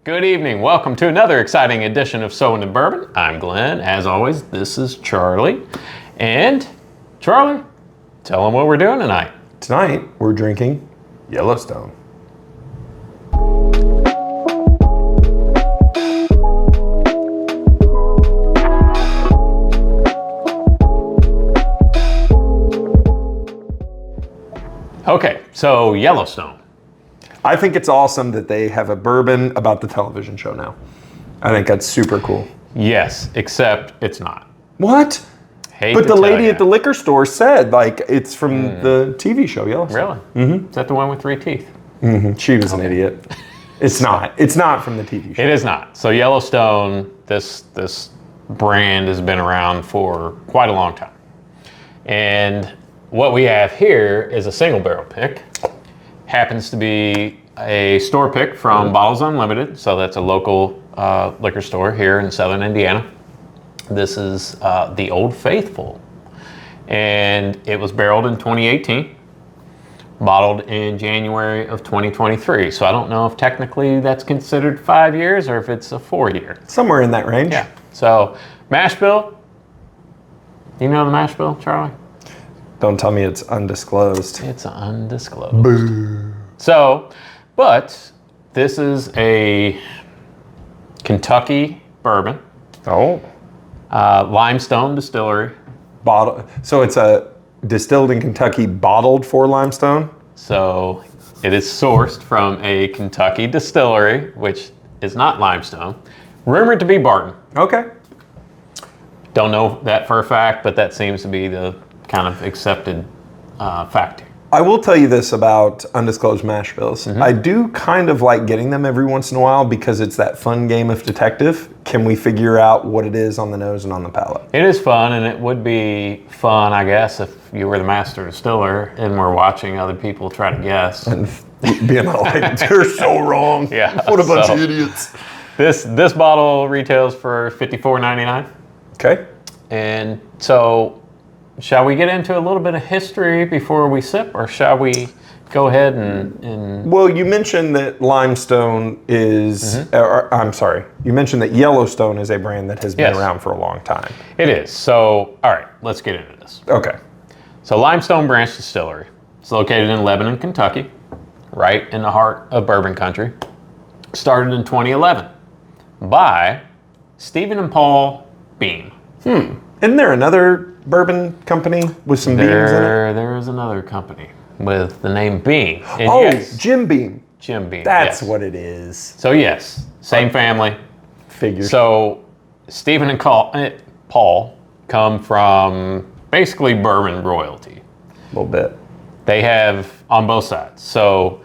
Good evening. Welcome to another exciting edition of So Into Bourbon. I'm Glenn. As always, this is Charlie. And Charlie, tell them what we're doing tonight. Tonight, we're drinking Yellowstone. Okay, so Yellowstone. I think it's awesome that they have a bourbon about the television show now. I think that's super cool. Yes, except it's not. What? But the lady at the liquor store said, like, it's from the TV show Yellowstone. Really? Mm-hmm. Is that the one with 3 teeth? Mm-hmm. She was an idiot. It's not. It's not from the TV show. It is not. So Yellowstone, this brand has been around for quite a long time. And what we have here is a single barrel pick. Happens to be a store pick from Bottles Unlimited. So that's a local liquor store here in Southern Indiana. This is the Old Faithful. And it was barreled in 2018, bottled in January of 2023. So I don't know if technically that's considered 5 years or if it's a 4-year. Somewhere in that range. Yeah. So mash bill. Do you know the mash bill, Charlie? Don't tell me it's undisclosed. It's undisclosed. Boo. So, but this is a Kentucky bourbon. Oh. Limestone distillery. Bottle. So it's a distilled in Kentucky, bottled for Limestone? So it is sourced from a Kentucky distillery, which is not Limestone. Rumored to be Barton. Okay. Don't know that for a fact, but that seems to be the kind of accepted fact here. I will tell you this about undisclosed mash bills. I do kind of like getting them every once in a while because it's that fun game of detective. Can we figure out what it is on the nose and on the palate? It is fun, and it would be fun, I guess, if you were the master distiller and we're watching other people try to guess. And being like, they're so wrong. Yeah. What a bunch of idiots. This bottle retails for $54.99. Okay. And so, shall we get into a little bit of history before we sip, or shall we go ahead and... Well, you mentioned that Limestone is, I'm sorry, you mentioned that Yellowstone is a brand that has been around for a long time. It is. So, all right, let's get into this. Okay. So Limestone Branch Distillery. It's located in Lebanon, Kentucky, right in the heart of bourbon country. Started in 2011 by Stephen and Paul Beam. Isn't there another bourbon company with some beans in it? There is another company with the name Beam. And yes, Jim Beam. Jim Beam. That's what it is. So yes, same family. Figures. So Stephen and Paul come from basically bourbon royalty. A little bit. They have on both sides. So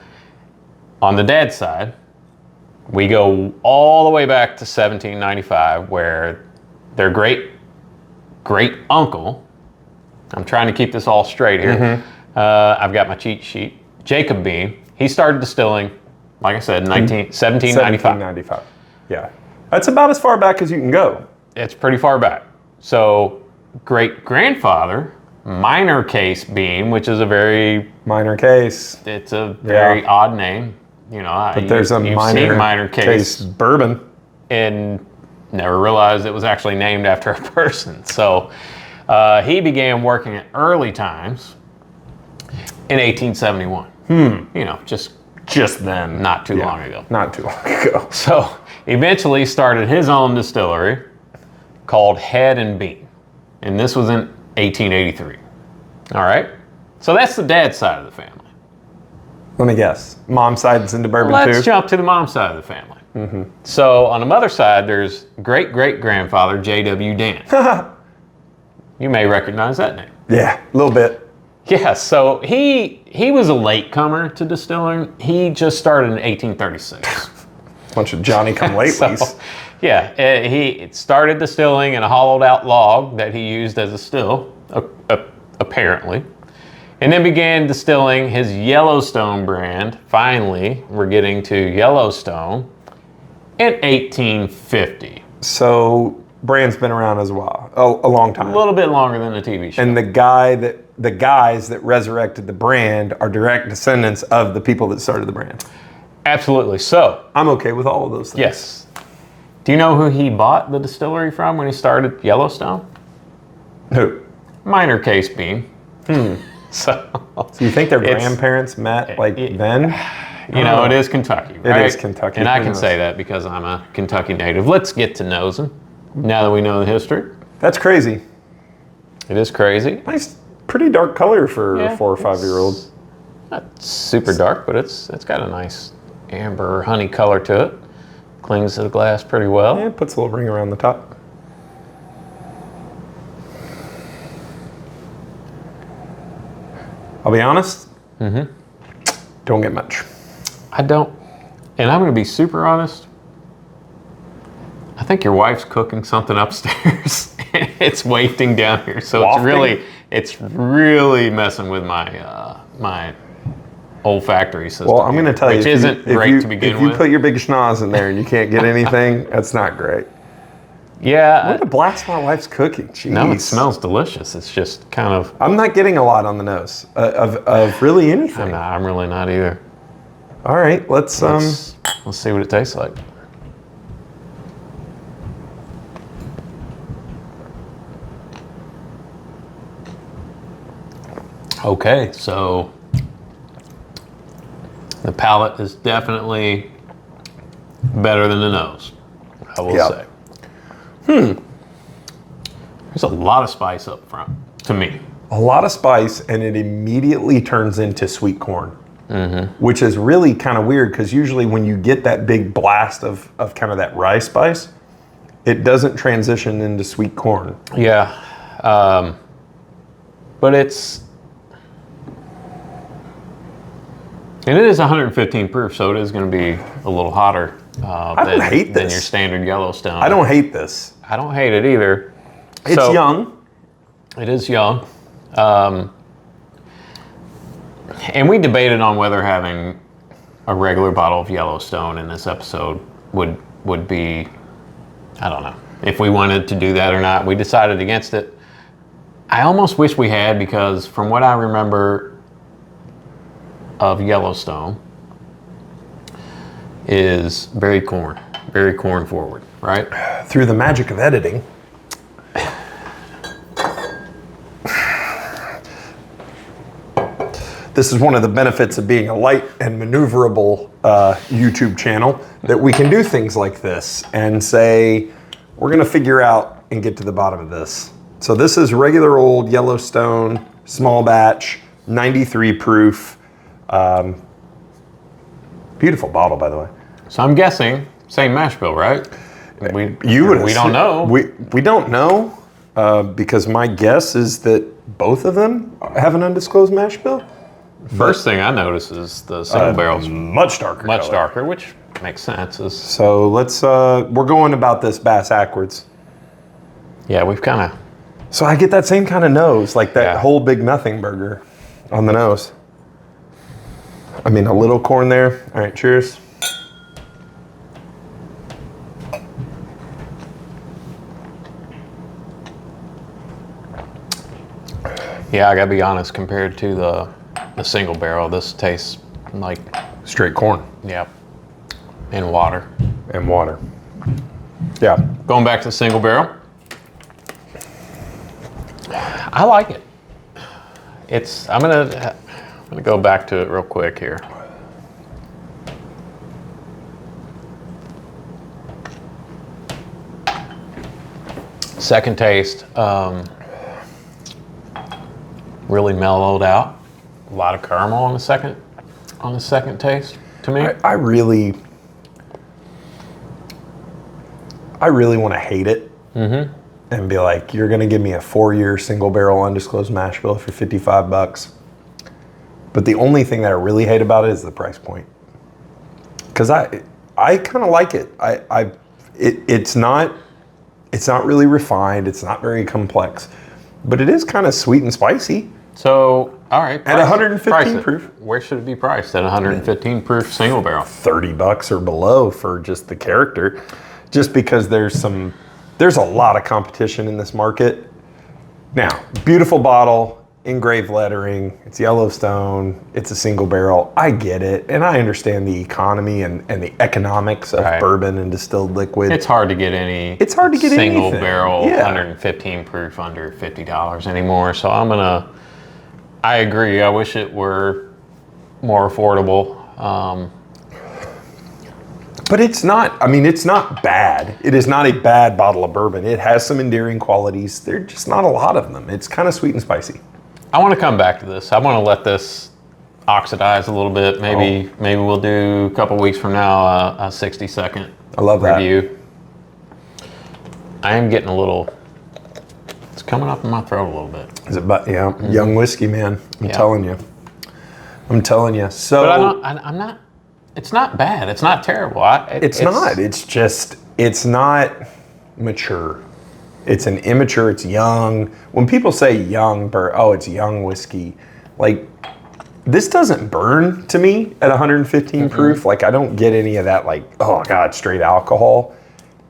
on the dad's side, we go all the way back to 1795, where their great uncle, I'm trying to keep this all straight here. I've got my cheat sheet. Jacob Beam, he started distilling, like I said, 1795. 1795. Yeah. That's about as far back as you can go. It's pretty far back. So great-grandfather, Minor Case Beam, which is a very... Minor Case. It's a very odd name. You know, but there's a minor case bourbon. And never realized it was actually named after a person. So he began working at early times in 1871. You know, just then, not too long ago. Not too long ago. So eventually started his own distillery called Head and Beam. And this was in 1883. All right. So that's the dad's side of the family. Let me guess. Mom's side's into bourbon too? Let's jump to the mom's side of the family. So on the mother's side, there's great-great-grandfather J.W. Dan. You may recognize that name. Yeah, a little bit. Yeah, so he was a latecomer to distilling. He just started in 1836. Bunch of Johnny-come-latelys. So, yeah, he started distilling in a hollowed-out log that he used as a still, apparently. And then began distilling his Yellowstone brand. Finally, we're getting to Yellowstone in 1850. So, brand's been around as well, a long time. A little bit longer than the TV show. And the guys that resurrected the brand are direct descendants of the people that started the brand. Absolutely. So, I'm okay with all of those things. yes. Do you know who he bought the distillery from when he started Yellowstone? Who? Minor Case Bean. So Do you think their it's- grandparents met like then? You know, it is Kentucky, right? It is Kentucky. And I Who can knows? say that because I'm a Kentucky native. Let's get to nosing now that we know the history. That's crazy. It is crazy. Nice, pretty dark color for Yeah, a 4 or 5 year old. Not super dark, but it's got a nice amber honey color to it. Clings to the glass pretty well. Yeah, it puts a little ring around the top. I'll be honest. Don't get much. I don't, and I'm going to be super honest. I think your wife's cooking something upstairs. It's wafting down here, so Wafting? it's really messing with my my olfactory system. Well, I'm going to tell you, which isn't great to begin if you with. put your big schnoz in there and you can't get anything, that's not great. Yeah, What a blast my wife's cooking. Jeez. no, it smells delicious. It's just kind of. I'm not getting a lot on the nose of really anything. I'm really not either. All right, let's Let's see what it tastes like. Okay, so the palate is definitely better than the nose, I will Yep. say. There's a lot of spice up front, to me. a lot of spice, and it immediately turns into sweet corn, which is really kind of weird because usually when you get that big blast of kind of that rye spice, it doesn't transition into sweet corn. Yeah, but it's, and it is 115 proof, so it is going to be a little hotter don't hate than this. your standard Yellowstone. I don't hate this. I don't hate it either. It's So, young. It is young. And we debated on whether having a regular bottle of Yellowstone in this episode would be, I don't know, if we wanted to do that or not. We decided against it. I almost wish we had, because from what I remember of Yellowstone is very corn forward, right? Through the magic of editing, this is one of the benefits of being a light and maneuverable YouTube channel, that we can do things like this and say, we're going to figure out and get to the bottom of this. So this is regular old Yellowstone, small batch, 93 proof. Beautiful bottle, by the way. So I'm guessing same mash bill, right? We don't know. We don't know because my guess is that both of them have an undisclosed mash bill. First thing I notice is the single barrel's Much darker. much color. darker, which makes sense. So let's, we're going about this bass backwards. Yeah, we've kind of. So I get that same kind of nose, like that Yeah. whole big nothing burger on the nose. I mean, a little corn there. All right, cheers. Yeah, I gotta be honest. Compared to the single barrel, this tastes like, Straight corn yeah, and water. and water. Yeah. Going back to the single barrel, I like it. I'm gonna go back to it real quick here. Second taste, really mellowed out. A lot of caramel on the second taste to me. I really want to hate it and be like, you're going to give me a 4-year single barrel undisclosed mash bill for $55. But the only thing that I really hate about it is the price point. Because I kind of like it. It's not really refined. It's not very complex, but it is kind of sweet and spicy. So, all right. At 115 price it. proof. Where should it be priced? At 115 proof single barrel. $30 or below for just the character, just because there's a lot of competition in this market. Now, beautiful bottle, engraved lettering. It's Yellowstone. It's a single barrel. I get it. And I understand the economy and the economics of bourbon and distilled liquid. It's hard to get any single anything. barrel 115 proof under $50 anymore. So I agree. I wish it were more affordable. But it's not, I mean, it's not bad. It is not a bad bottle of bourbon. It has some endearing qualities. There are just not a lot of them. It's kind of sweet and spicy. I want to come back to this. I want to let this oxidize a little bit. Maybe we'll do a couple weeks from now a 60-second review. I am getting a little, it's coming up in my throat a little bit. Is it, young whiskey, man. I'm telling you. So, but I'm not, it's not bad. It's not terrible. It's not. It's just, it's not mature. It's an immature, it's young. When people say young, it's young whiskey. Like, this doesn't burn to me at 115 proof. Like, I don't get any of that, like, oh God, straight alcohol.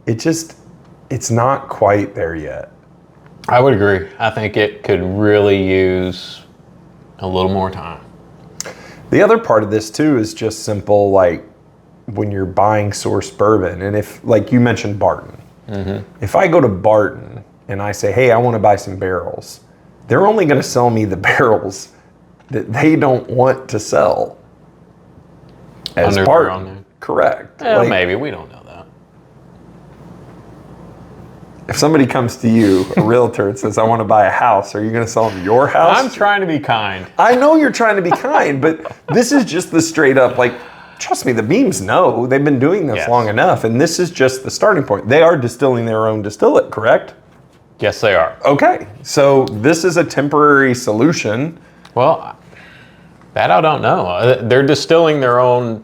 It's not quite there yet. I would agree. I think it could really use a little more time. The other part of this too is just simple, like when you're buying source bourbon, and if, like you mentioned Barton, if I go to Barton and I say, hey, I want to buy some barrels, they're only going to sell me the barrels that they don't want to sell as Under Barton. their own name. Correct. Well, maybe. We don't know that. If somebody comes to you, a realtor, and says, I want to buy a house, are you going to sell them your house? I'm trying to be kind. I know you're trying to be kind, but this is just the straight up, like, trust me, the Beams know. They've been doing this long enough, and this is just the starting point. They are distilling their own distillate, correct? Yes, they are. Okay, so this is a temporary solution. Well, that I don't know. They're distilling their own,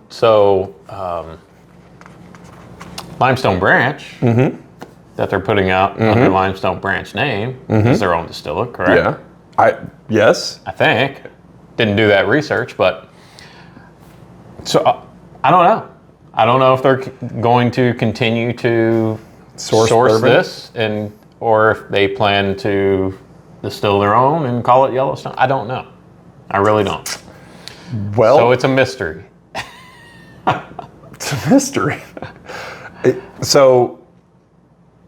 Limestone Branch, that they're putting out under Limestone Branch name is their own distillate, correct? Yeah. Yes. I think. Didn't do that research, but so I don't know. I don't know if they're going to continue to source this, or if they plan to distill their own and call it Yellowstone. I don't know. I really don't. Well, so it's a mystery. It's a mystery. So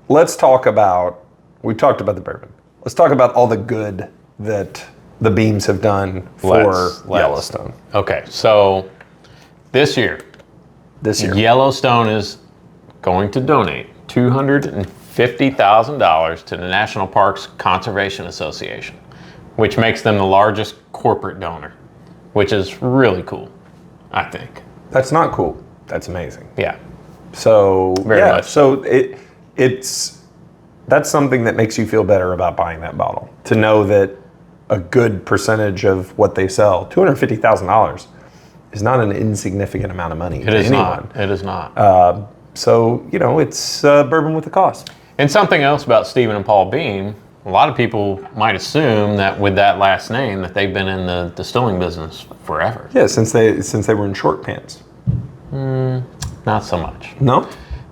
let's talk about, we talked about the bourbon. Let's talk about all the good that the Beams have done for Yellowstone. Okay, so this year, Yellowstone is going to donate $250,000 to the National Parks Conservation Association, which makes them the largest corporate donor, which is really cool, I think. That's not cool. That's amazing. Yeah. So very much. So that's something that makes you feel better about buying that bottle. To know that a good percentage of what they sell, $250,000, is not an insignificant amount of money to anyone. It is not. So, it's bourbon with a cost. And something else about Stephen and Paul Beam, a lot of people might assume that with that last name that they've been in the distilling business forever. Yeah, since they were in short pants. Not so much. No?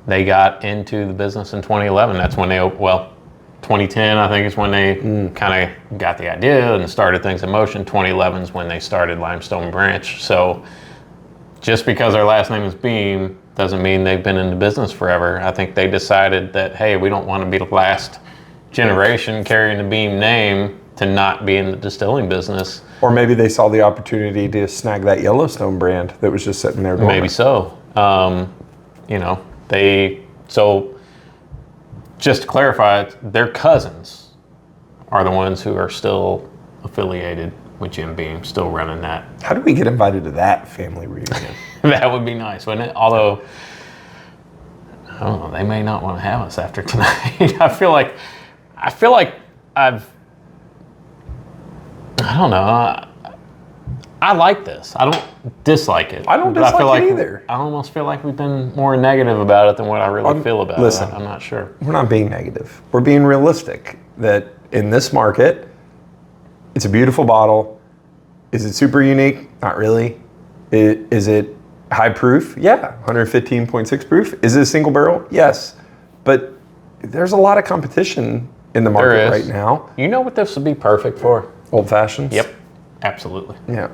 They got into the business in 2011. That's when 2010 I think is when they kind of got the idea and started things in motion. 2011 is when they started Limestone Branch. So just because their last name is Beam doesn't mean they've been in the business forever. I think they decided that, hey, we don't want to be the last generation carrying the Beam name to not be in the distilling business. Or maybe they saw the opportunity to snag that Yellowstone brand that was just sitting there dormant. Maybe so. So just to clarify, their cousins are the ones who are still affiliated with Jim Beam, still running that. How do we get invited to that family reunion? That would be nice, wouldn't it? Although, I don't know, they may not want to have us after tonight. I feel like I don't know. I like this. I don't dislike it. I don't dislike it either. I almost feel like we've been more negative about it than what I really feel about it. I'm not sure. We're not being negative. We're being realistic that in this market, it's a beautiful bottle. Is it super unique? Not really. Is it high proof? Yeah, 115.6 proof. Is it a single barrel? Yes. But there's a lot of competition in the market right now. You know what this would be perfect for? Old fashions? Yep, absolutely. Yeah.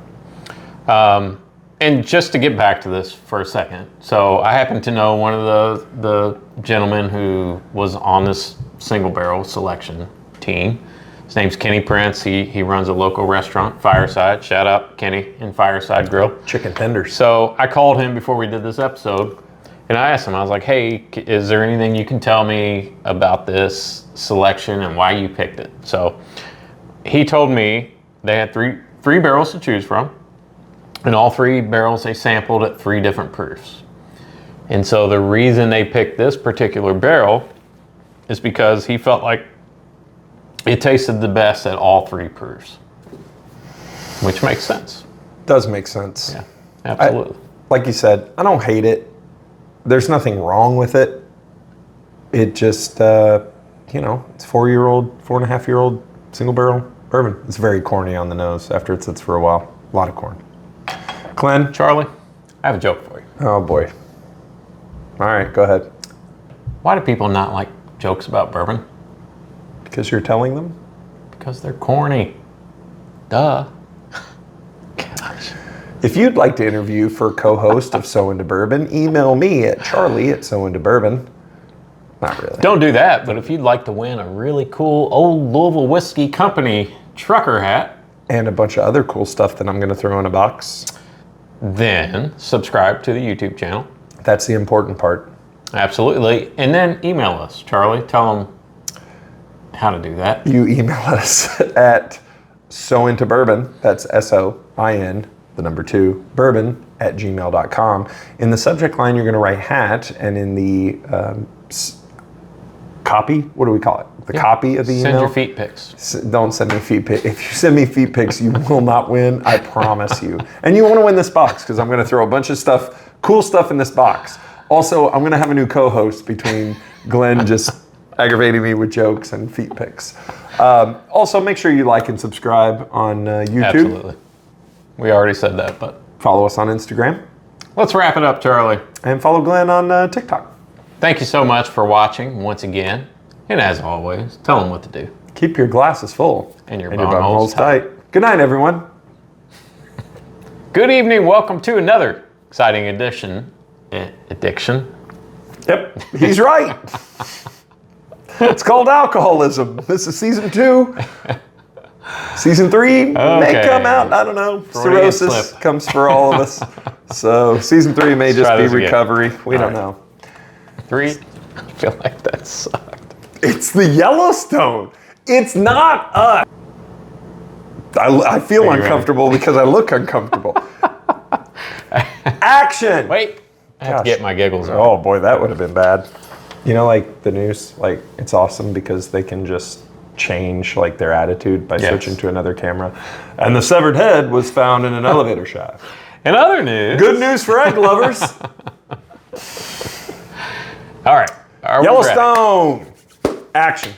And just to get back to this for a second, so I happen to know one of the gentlemen who was on this single barrel selection team. His name's Kenny Prince. He runs a local restaurant, Fireside. Shout out Kenny and Fireside Grill. Chicken tenders. So I called him before we did this episode, and I asked him, I was like, hey, is there anything you can tell me about this selection and why you picked it? So he told me they had three barrels to choose from. And all 3 barrels they sampled at 3 different proofs. And so the reason they picked this particular barrel is because he felt like it tasted the best at all 3 proofs, which makes sense. Does make sense. Yeah, absolutely. Like you said, I don't hate it. There's nothing wrong with it. It just, it's 4.5-year-old single barrel bourbon. It's very corny on the nose after it sits for a while. A lot of corn. Glenn? Charlie, I have a joke for you. Oh boy. All right, go ahead. Why do people not like jokes about bourbon? Because you're telling them? Because they're corny. Duh. Gosh. If you'd like to interview for co-host of So Into Bourbon, email me at charlie@sointobourbon. Not really. Don't do that, but if you'd like to win a really cool Old Louisville Whiskey Company trucker hat, and a bunch of other cool stuff that I'm going to throw in a box, then subscribe to the YouTube channel. That's the important part. Absolutely. And then email us. Charlie, tell them how to do that. You email us at sointobourbon, that's SOIN, the number 2, bourbon @gmail.com. In the subject line, you're going to write hat, and in the copy, what do we call it? The copy of the email? Send your feet pics. Don't send me feet pics. If you send me feet pics, you will not win. I promise you. And you want to win this box because I'm going to throw a bunch of stuff, cool stuff in this box. Also, I'm going to have a new co-host between Glenn just aggravating me with jokes and feet pics. Also, make sure you like and subscribe on YouTube. Absolutely. We already said that, but Follow us on Instagram. Let's wrap it up, Charlie. And follow Glenn on TikTok. Thank you so much for watching once again. And as always, tell them what to do. Keep your glasses full. And your bum bum holes tight. Good night, everyone. Good evening. Welcome to another exciting addiction. Yep, he's right. It's called alcoholism. This is season 2. Season 3 may come out. I don't know. Cirrhosis comes for all of us. So season 3 may just be recovery. We don't know. 3. I feel like that sucked. It's the Yellowstone. It's not us. I feel uncomfortable because I look uncomfortable. Action! Wait. I have to get my giggles on. Oh boy, that would have been bad. You know, like the news, like it's awesome because they can just change like their attitude by switching to another camera. And the severed head was found in an elevator shaft. In other news. Good news for egg lovers. All right. Yellowstone. Action.